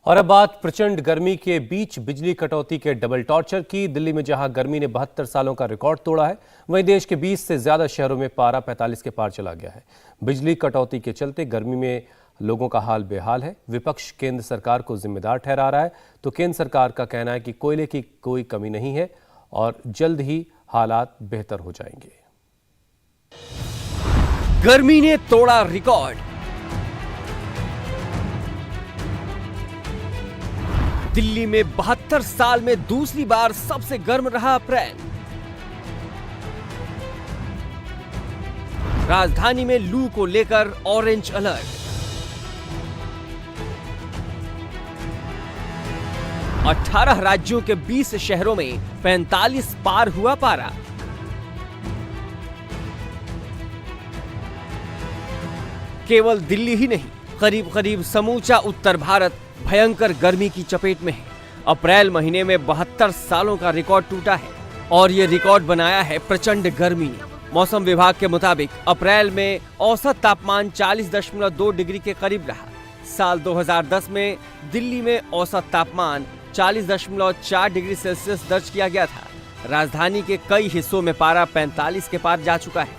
और अब बात प्रचंड गर्मी के बीच बिजली कटौती के डबल टॉर्चर की। दिल्ली में जहां गर्मी ने 72 सालों का रिकॉर्ड तोड़ा है, वहीं देश के 20 से ज्यादा शहरों में पारा 45 के पार चला गया है। बिजली कटौती के चलते गर्मी में लोगों का हाल बेहाल है। विपक्ष केंद्र सरकार को जिम्मेदार ठहरा रहा है, तो केंद्र सरकार का कहना है कि कोयले की कोई कमी नहीं है और जल्द ही हालात बेहतर हो जाएंगे। गर्मी ने तोड़ा रिकॉर्ड। दिल्ली में 72 साल में दूसरी बार सबसे गर्म रहा अप्रैल। राजधानी में लू को लेकर ऑरेंज अलर्ट। 18 राज्यों के 20 शहरों में 45 पार हुआ पारा। केवल दिल्ली ही नहीं, करीब करीब समूचा उत्तर भारत भयंकर गर्मी की चपेट में है। अप्रैल महीने में 72 सालों का रिकॉर्ड टूटा है और ये रिकॉर्ड बनाया है प्रचंड गर्मी ने। मौसम विभाग के मुताबिक अप्रैल में औसत तापमान 40.2 डिग्री के करीब रहा। साल 2010 में दिल्ली में औसत तापमान 40.4 डिग्री सेल्सियस दर्ज किया गया था। राजधानी के कई हिस्सों में पारा 45 के पार जा चुका है।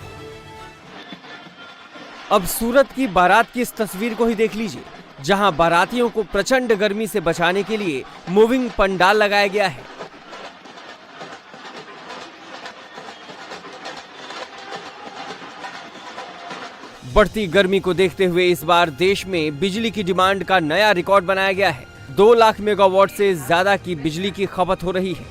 अब सूरत की बारात की इस तस्वीर को ही देख लीजिए, जहां बारातियों को प्रचंड गर्मी से बचाने के लिए मूविंग पंडाल लगाया गया है। बढ़ती गर्मी को देखते हुए इस बार देश में बिजली की डिमांड का नया रिकॉर्ड बनाया गया है। 2 लाख मेगावाट से ज्यादा की बिजली की खपत हो रही है,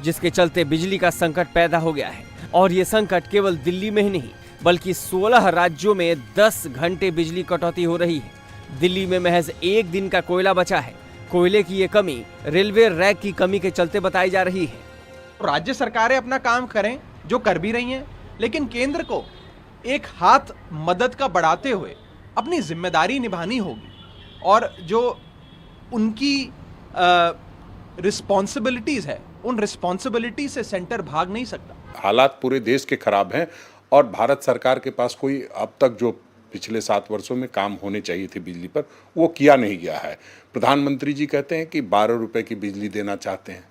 जिसके चलते बिजली का संकट पैदा हो गया है। और ये संकट केवल दिल्ली में ही नहीं, बल्कि 16 राज्यों में 10 घंटे बिजली कटौती हो रही है। दिल्ली में महज 1 दिन का कोयला बचा है। कोयले की ये कमी रेलवे रैक की कमी के चलते बताई जा रही है। राज्य सरकारें अपना काम करें, जो कर भी रही हैं, लेकिन केंद्र को एक हाथ मदद का बढ़ाते हुए अपनी जिम्मेदारी निभानी होगी। और जो उनकी रिस्पॉन्सिबिलिटीज है, उन रिस्पॉन्सिबिलिटी से सेंटर भाग नहीं सकता। हालात पूरे देश के खराब हैं और भारत सरकार के पास कोई अब तक जो पिछले 7 वर्षों में काम होने चाहिए थे बिजली पर, वो किया नहीं गया है। प्रधानमंत्री जी कहते हैं कि 12 रुपए की बिजली देना चाहते हैं।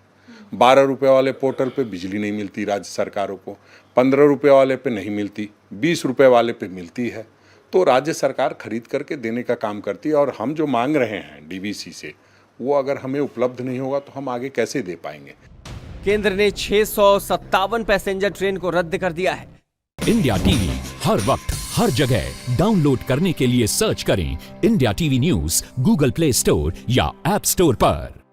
12 रुपए वाले पोर्टल पे बिजली नहीं मिलती राज्य सरकारों को, 15 रुपए वाले पे नहीं मिलती, 20 रुपए वाले पे मिलती है। तो राज्य सरकार खरीद करके देने का काम करती है। और हम जो मांग रहे हैं डीवीसी से, वो अगर हमें उपलब्ध नहीं होगा तो हम आगे कैसे दे पाएंगे। केंद्र ने 657 पैसेंजर ट्रेन को रद्द कर दिया है। इंडिया टीवी हर वक्त हर जगह डाउनलोड करने के लिए सर्च करें India TV news Google play store या ऐप स्टोर पर।